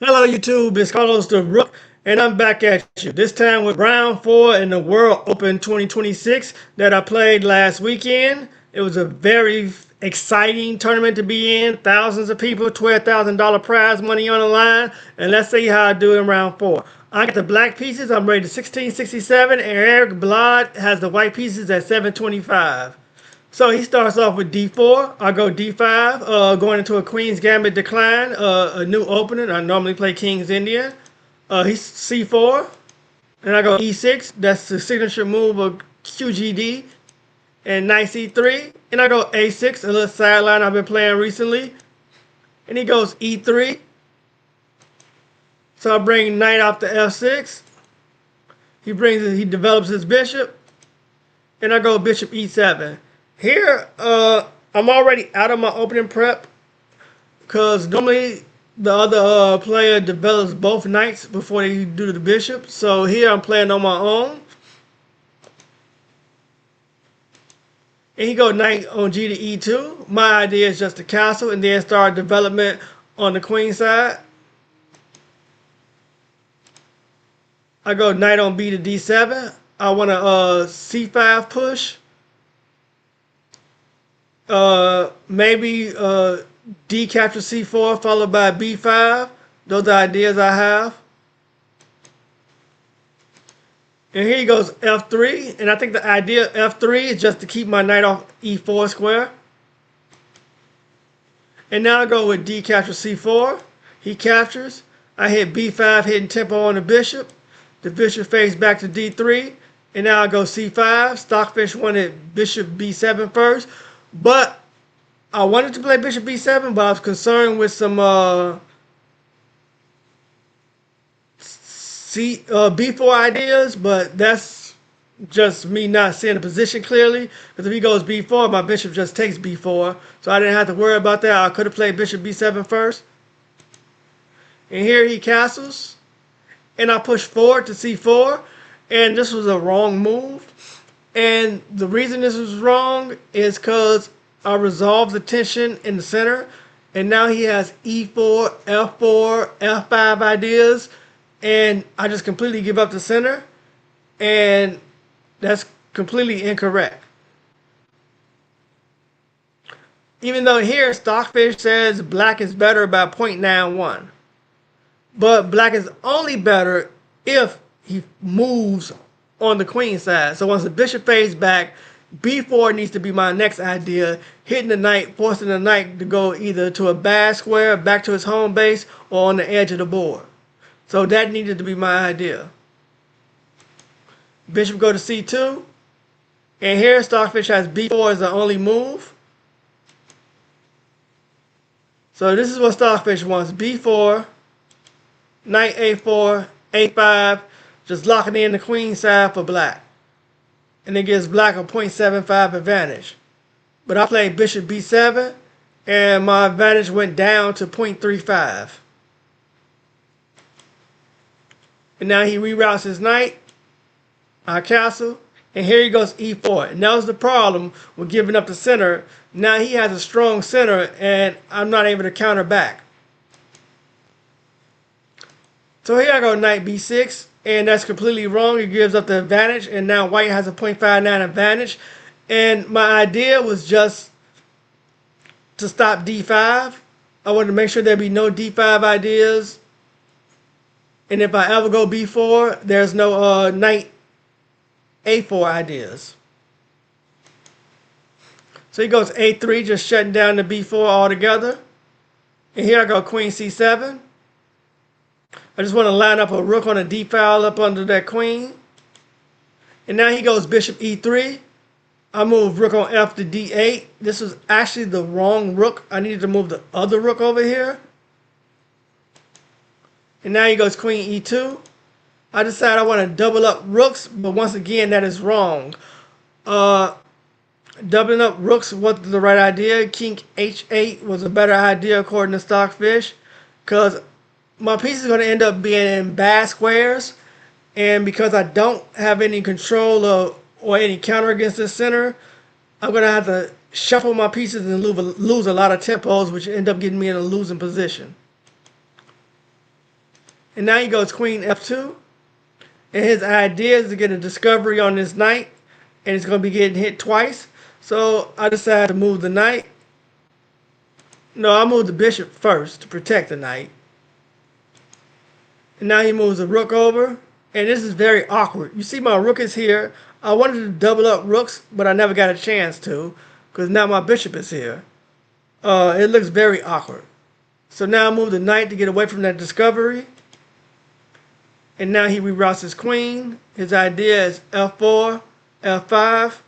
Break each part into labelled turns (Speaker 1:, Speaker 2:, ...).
Speaker 1: Hello YouTube, it's Carlos the Rook, and I'm back at you. This time with round 4 in the World Open 2026 that I played last weekend. It was a very exciting tournament to be in. Thousands of people, $12,000 prize money on the line, and let's see how I do in round 4. I got the black pieces, I'm rated 1667, and Eric Blad has the white pieces at 725. So he starts off with d4. I go d5, going into a Queen's Gambit decline, a new opening. I normally play King's Indian. He's c4, and I go e6. That's the signature move of QGD. And knight c3, and I go a6, a little sideline I've been playing recently. And he goes e3. So I bring knight off to f6. He develops his bishop, and I go bishop e7. Here, I'm already out of my opening prep because normally the other player develops both knights before they do the bishop. So here I'm playing on my own. And he go knight on g to e2. My idea is just to castle and then start development on the queen side. I go knight on b to d7. I want a c5 push. Maybe D capture C4 followed by B5. Those are ideas I have. And here he goes F3. And I think the idea of F3 is just to keep my knight off E4 square. And now I go with D capture C4. He captures. I hit B5, hitting tempo on the bishop. The bishop fades back to D3. And now I go C5. Stockfish wanted bishop B7 first. But I wanted to play bishop b7, but I was concerned with some b4 ideas, but that's just me not seeing the position clearly. Because if he goes b4, my bishop just takes b4. So I didn't have to worry about that. I could have played bishop b7 first. And here he castles. And I push forward to c4. And this was a wrong move. And the reason this was wrong is because I resolved the tension in the center. And now he has e4, f4, f5 ideas. And I just completely give up the center. And that's completely incorrect. Even though here Stockfish says black is better by 0.91. But black is only better if he moves on the queen side. So once the bishop fades back, b4 needs to be my next idea, hitting the knight, forcing the knight to go either to a bad square, back to his home base, or on the edge of the board. So that needed to be my idea. Bishop go to c2, and here Stockfish has b4 as the only move. So this is what Stockfish wants: b4, knight a4, a5, just locking in the queen side for black. And it gives black a 0.75 advantage. But I played bishop b7, and my advantage went down to 0.35. And now he reroutes his knight. I castle. And here he goes e4. And that was the problem with giving up the center. Now he has a strong center, and I'm not able to counter back. So here I go knight b6. And that's completely wrong. It gives up the advantage. And now white has a 0.59 advantage. And my idea was just to stop d5. I wanted to make sure there'd be no d5 ideas. And if I ever go b4, there's no knight a4 ideas. So he goes a3, just shutting down the b4 altogether. And here I go queen c7. I just want to line up a rook on a d file up under that queen. And now he goes bishop e3. I move rook on f to d8. This was actually the wrong rook. I needed to move the other rook over here. And now he goes queen e2. I decide I want to double up rooks, but once again, that is wrong. Doubling up rooks wasn't the right idea. King h8 was a better idea according to Stockfish, because my piece is going to end up being in bad squares, and because I don't have any control of or any counter against this center, I'm going to have to shuffle my pieces and lose a lot of tempos, which end up getting me in a losing position. And now he goes queen f2. And his idea is to get a discovery on this knight. And it's going to be getting hit twice. So I decided to move the knight. No, I moved the bishop first to protect the knight. And now he moves the rook over. And this is very awkward. You see my rook is here. I wanted to double up rooks, but I never got a chance to. Because now my bishop is here. It looks very awkward. So now I move the knight to get away from that discovery. And now he reroutes his queen. His idea is f4, f5.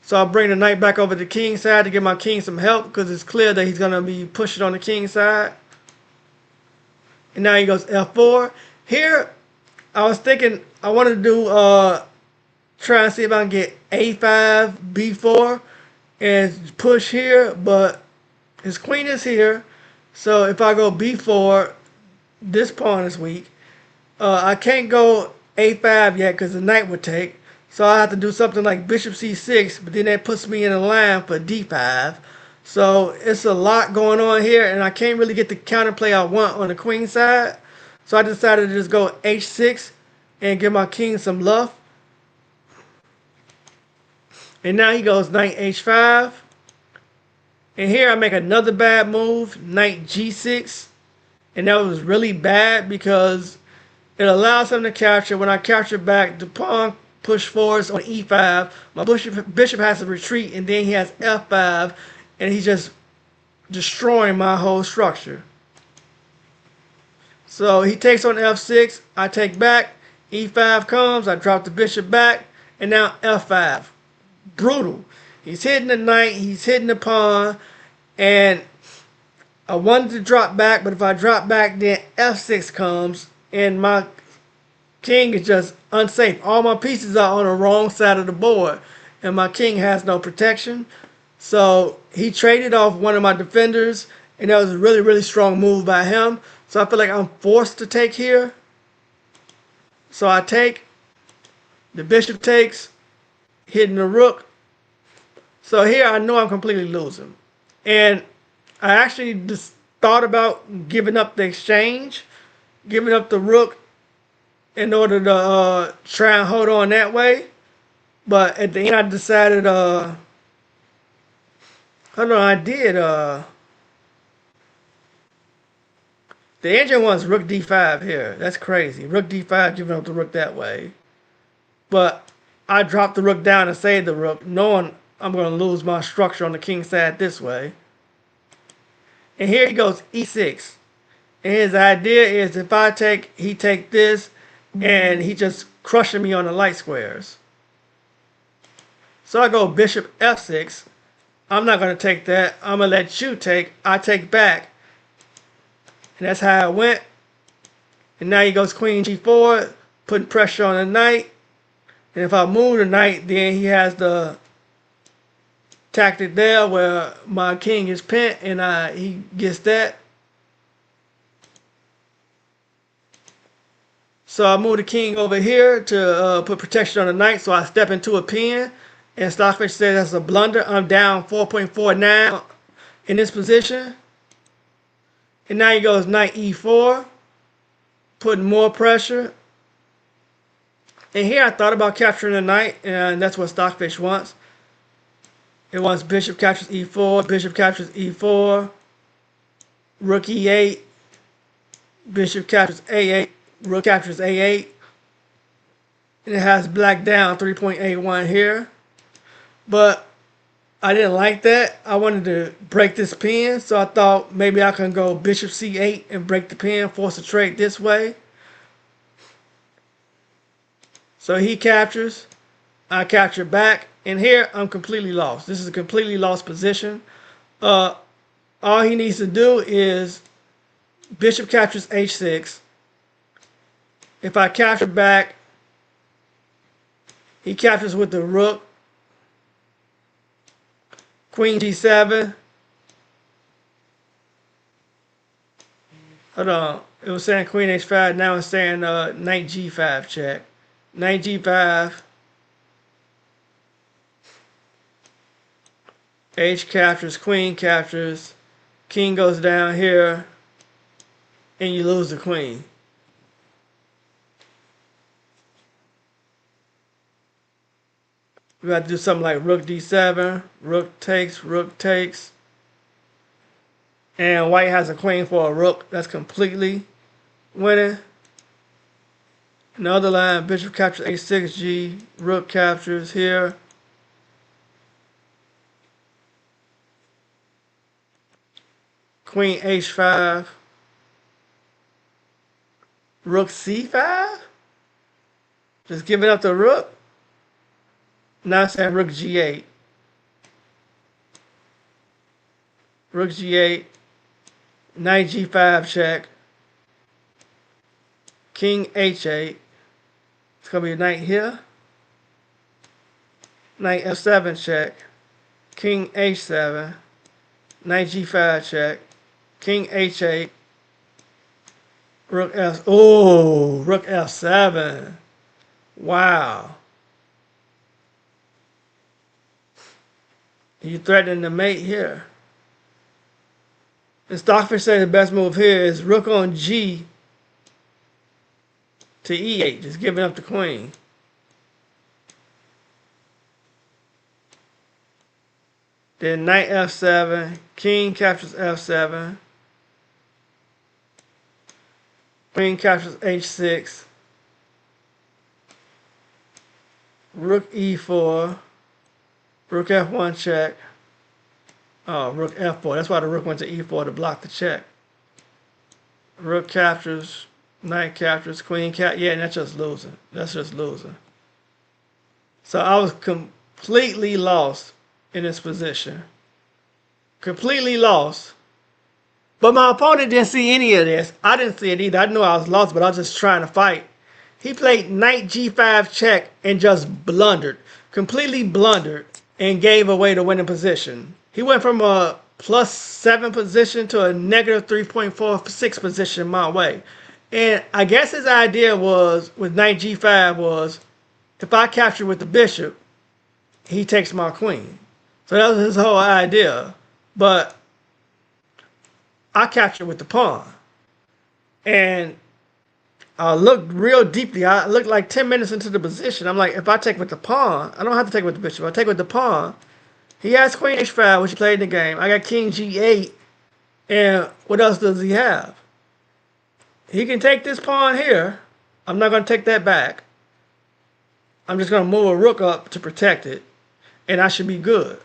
Speaker 1: So I'll bring the knight back over to the king side to give my king some help because it's clear that he's going to be pushing on the king side. And now he goes f4. Here, I was thinking I wanted to do, try and see if I can get a5, b4, and push here, but his queen is here. So if I go b4, this pawn is weak. I can't go a5 yet because the knight would take. So I have to do something like bishop c6, but then that puts me in a line for d5. So it's a lot going on here, and I can't really get the counterplay I want on the queen side. So I decided to just go h6 and give my king some luff. And now he goes knight h5. And here I make another bad move, knight g6. And that was really bad because it allows him to capture. When I capture back, the pawn push forwards on e5. My bishop has to retreat, and then he has f5. And he's just destroying my whole structure. So he takes on f6. I take back. e5 comes. I drop the bishop back. And now f5. Brutal. He's hitting the knight. He's hitting the pawn. And I wanted to drop back, but if I drop back, then f6 comes. And my king is just unsafe. All my pieces are on the wrong side of the board. And my king has no protection. So he traded off one of my defenders. And that was a really, really strong move by him. So I feel like I'm forced to take here. So I take. The bishop takes. Hitting the rook. So here I know I'm completely losing. And I actually just thought about giving up the exchange. Giving up the rook in order to try and hold on that way. But at the end I decided, hold on, I did, the engine wants rook d5 here. That's crazy. Rook d5, giving up the rook that way. But I dropped the rook down and saved the rook, knowing I'm going to lose my structure on the king side this way. And here he goes e6. And his idea is if I take, he take this, and he just crushing me on the light squares. So I go bishop f6. I'm not going to take that. I'm going to let you take. I take back. And that's how it went. And now he goes queen g4, putting pressure on the knight. And if I move the knight, then he has the tactic there where my king is pinned and he gets that. So I move the king over here to put protection on the knight. So I step into a pin. And Stockfish says that's a blunder. I'm down 4.49 in this position. And now he goes knight e4. Putting more pressure. And here I thought about capturing the knight. And that's what Stockfish wants. It wants bishop captures e4. Bishop captures e4. Rook e8. Bishop captures a8. Rook captures a8. And it has black down 3.81 here. But I didn't like that. I wanted to break this pin. So I thought maybe I can go bishop c8 and break the pin. Force a trade this way. So he captures. I capture back. And here I'm completely lost. This is a completely lost position. All he needs to do is bishop captures h6. If I capture back, he captures with the rook. Queen g7. Hold on. It was saying queen h5. Now it's saying knight g5 check. Knight g5. H captures. Queen captures. King goes down here. and you lose the queen. We got to do something like rook d7, rook takes, and white has a queen for a rook. That's completely winning. Another line, bishop captures a6g, rook captures here. Queen h5, rook c5. Just giving up the rook. Now it's at rook g8. Rook g8, knight g5 check, king h8. It's going to be a knight here. Knight f7 check, king h7, knight g5 check, king h8, rook f. Oh, rook f7. Wow. You threatening the mate here. The Stockfish say the best move here is rook on g to e8, just giving up the queen. Then knight f7, king captures f7, queen captures h6, rook e4, rook f1 check. Oh, rook f4. That's why the rook went to e4 to block the check. Rook captures, knight captures, queen cap. Yeah, and that's just losing. That's just losing. So I was completely lost in this position. Completely lost. But my opponent didn't see any of this. I didn't see it either. I knew I was lost, but I was just trying to fight. He played knight g5 check and just blundered. Completely blundered and gave away the winning position. He went from a +7 position to a -3.46 position my way. And I guess his idea was, with knight g5, was if I capture with the bishop, he takes my queen. So that was his whole idea. But I captured with the pawn. And I looked real deeply. I looked like 10 minutes into the position. I'm like, if I take with the pawn, I don't have to take with the bishop. I take with the pawn. He has queen h5, which he played in the game. I got king g8. And what else does he have? He can take this pawn here. I'm not going to take that back. I'm just going to move a rook up to protect it. And I should be good.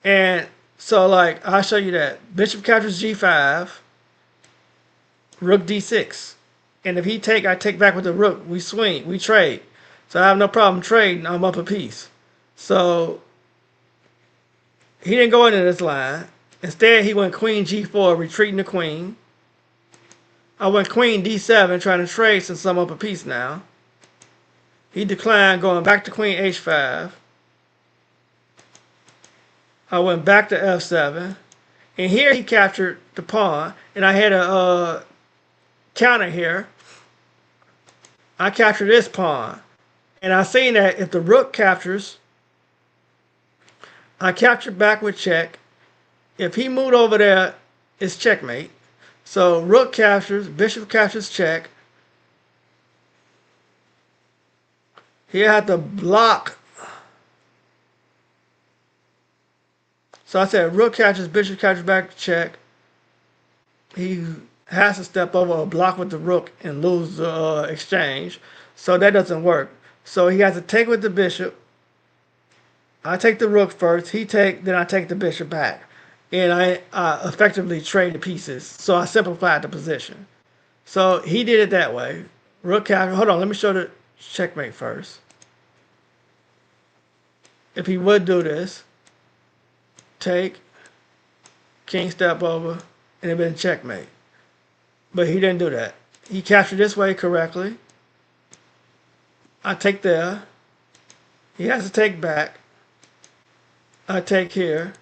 Speaker 1: And so, like, I'll show you that. Bishop captures g5. Rook d6. And if he take, I take back with the rook. We swing. We trade. So I have no problem trading. I'm up a piece. So he didn't go into this line. Instead, he went queen g4, retreating the queen. I went queen d7, trying to trade since I'm up a piece now. He declined, going back to queen h5. I went back to f7. And here he captured the pawn. And I had a counter here. I captured this pawn. And I seen that if the rook captures, I captured back with check. If he moved over there, it's checkmate. So rook captures, bishop captures check. He had to block. So I said rook captures, bishop captures back check. He has to step over or block with the rook and lose the exchange. So that doesn't work. So he has to take with the bishop. I take the rook first. He take, then I take the bishop back. And I effectively traded pieces. So I simplified the position. So he did it that way. Rook capture. Hold on, let me show the checkmate first. If he would do this, take, king step over, and it been checkmate. But he didn't do that. He captured this way correctly. I take there. He has to take back. I take here.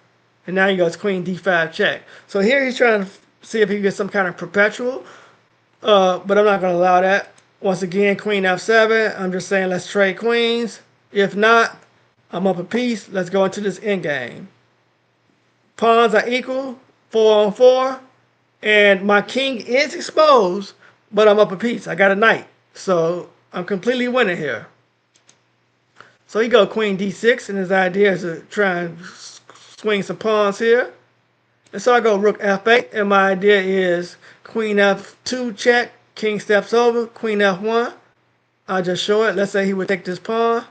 Speaker 1: And now he goes queen d5 check. So here he's trying to see if he can get some kind of perpetual. But I'm not going to allow that. Once again, queen f7. I'm just saying let's trade queens. If not, I'm up a piece. Let's go into this endgame. Pawns are equal. 4 on 4. And my king is exposed, but I'm up a piece. I got a knight. So I'm completely winning here. So he go queen d6, and his idea is to try and swing some pawns here. And so I go rook f8, and my idea is queen f2 check, king steps over, queen f1. I'll just show it. Let's say he would take this pawn.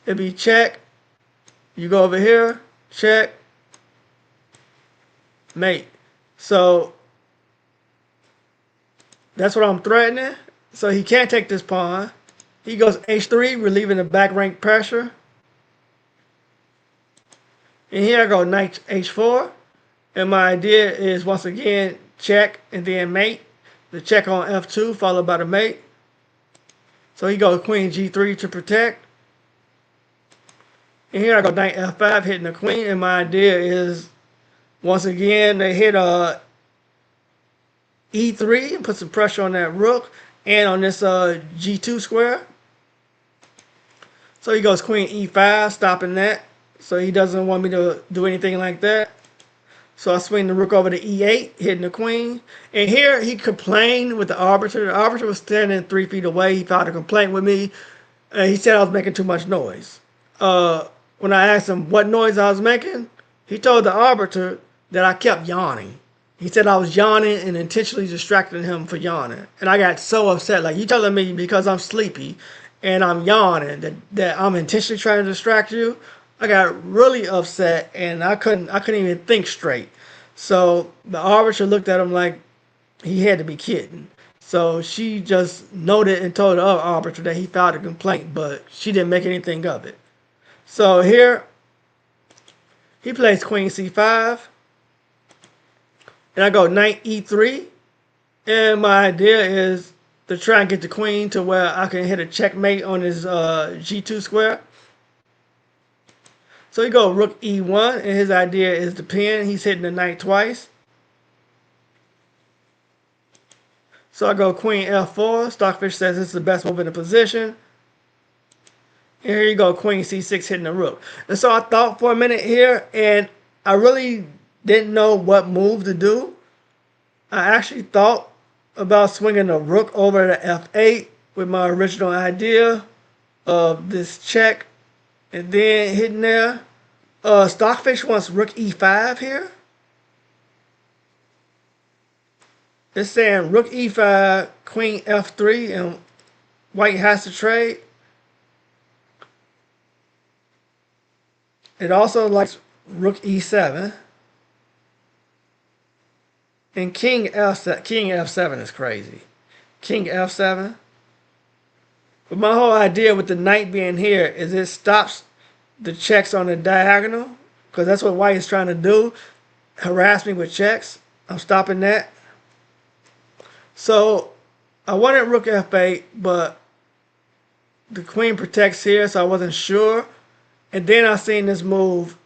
Speaker 1: It'd be check. You go over here, check, mate. So that's what I'm threatening. So he can't take this pawn. He goes h3, relieving the back rank pressure. And here I go knight h4. And my idea is once again check and then mate. The check on f2 followed by the mate. So he goes queen g3 to protect. And here I go knight f5 hitting the queen. And my idea is once again they hit e3 and put some pressure on that rook and on this g2 square. So he goes queen e5, stopping that. So he doesn't want me to do anything like that. So I swing the rook over to e8, hitting the queen. And here he complained with the arbiter. The arbiter was standing 3 feet away. He filed a complaint with me. He said I was making too much noise. When I asked him what noise I was making, he told the arbiter that I kept yawning. He said I was yawning and intentionally distracting him for yawning. And I got so upset. Like, you telling me because I'm sleepy and I'm yawning that I'm intentionally trying to distract you? I got really upset and I couldn't even think straight. So the arbiter looked at him like he had to be kidding. So she just noted and told the other arbiter that he filed a complaint, but she didn't make anything of it. So here he plays queen c5. And I go knight e3. And my idea is to try and get the queen to where I can hit a checkmate on his g2 square. So he go rook e1, and his idea is to pin. He's hitting the knight twice. So I go queen f4. Stockfish says it's the best move in the position. And here you go, queen c6 hitting the rook. And so I thought for a minute here, and I really didn't know what move to do. I actually thought about swinging the rook over to f8 with my original idea of this check and then hitting there. Stockfish wants rook e5 here. It's saying rook e5, queen f3, and white has to trade. It also likes rook e7. And king f7 is crazy. King f7. But my whole idea with the knight being here is it stops the checks on the diagonal, because that's what white is trying to do, harass me with checks. I'm stopping that. So I wanted rook f8, but the queen protects here, so I wasn't sure. And then I seen this move,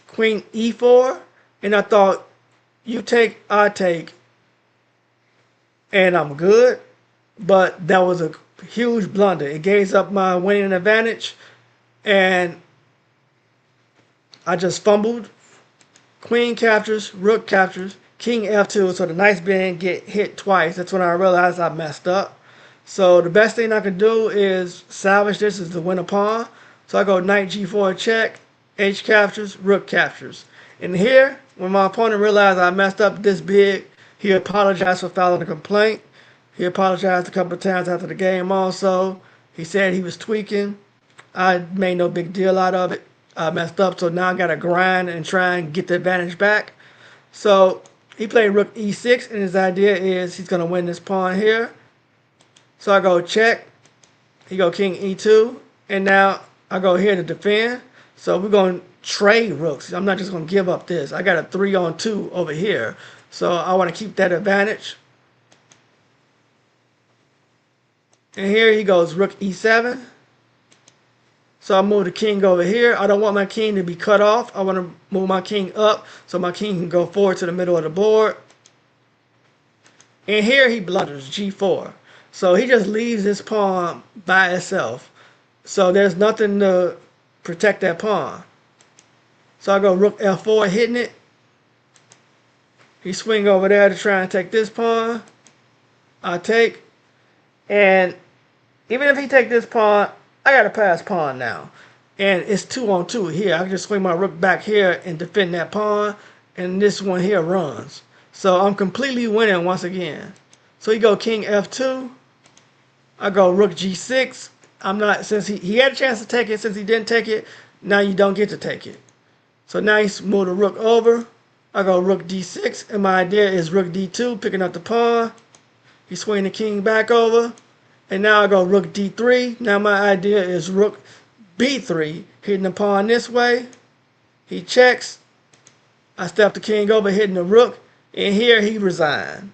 Speaker 1: queen e4, and I thought, you take, I take, and I'm good. But that was a huge blunder. It gave up my winning advantage, and I just fumbled. Queen captures, rook captures, king f2, so the knight's being get hit twice. That's when I realized I messed up. So the best thing I can do is salvage this, is to win a pawn. So I go knight g4 check, h captures, rook captures. And here, when my opponent realized I messed up this big, he apologized for filing a complaint. He apologized a couple of times after the game also. He said he was tweaking. I made no big deal out of it. I messed up, so now I got to grind and try and get the advantage back. So he played rook e6, and his idea is he's going to win this pawn here. So I go check. He go king e2, and now I go here to defend. So we're going to trade rooks. I'm not just going to give up this. I got a 3-on-2 over here. So I want to keep that advantage. And here he goes rook e7. So I move the king over here. I don't want my king to be cut off. I want to move my king up so my king can go forward to the middle of the board. And here he blunders g4. So he just leaves this pawn by itself. So there's nothing to protect that pawn. So I go rook f4 hitting it. He swing over there to try and take this pawn. I take. And even if he take this pawn, I got to pass pawn now. And it's 2-on-2 here. I can just swing my rook back here and defend that pawn. And this one here runs. So I'm completely winning once again. So he go king f2. I go rook g6. I'm not, since he had a chance to take it, since he didn't take it, now you don't get to take it. So now he's moved the rook over. I go rook d6, and my idea is rook d2, picking up the pawn. He swing the king back over. And now I go rook d3. Now my idea is rook b3, hitting the pawn this way. He checks. I step the king over, hitting the rook. And here he resigned.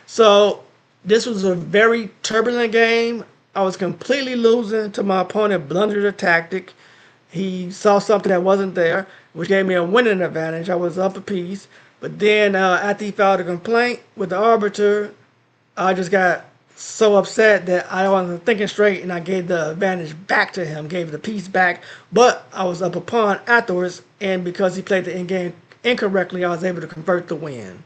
Speaker 1: So this was a very turbulent game. I was completely losing to my opponent blundered a tactic. He saw something that wasn't there, which gave me a winning advantage. I was up a piece. But then after he filed a complaint with the arbiter, I just got so upset that I wasn't thinking straight, and I gave the advantage back to him, gave the piece back. But I was up a pawn afterwards, and because he played the endgame incorrectly, I was able to convert the win.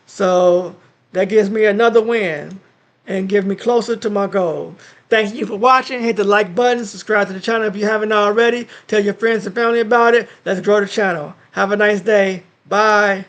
Speaker 1: So that gives me another win and gives me closer to my goal. Thank you for watching. Hit the like button, subscribe to the channel if you haven't already. Tell your friends and family about it. Let's grow the channel. Have a nice day. Bye.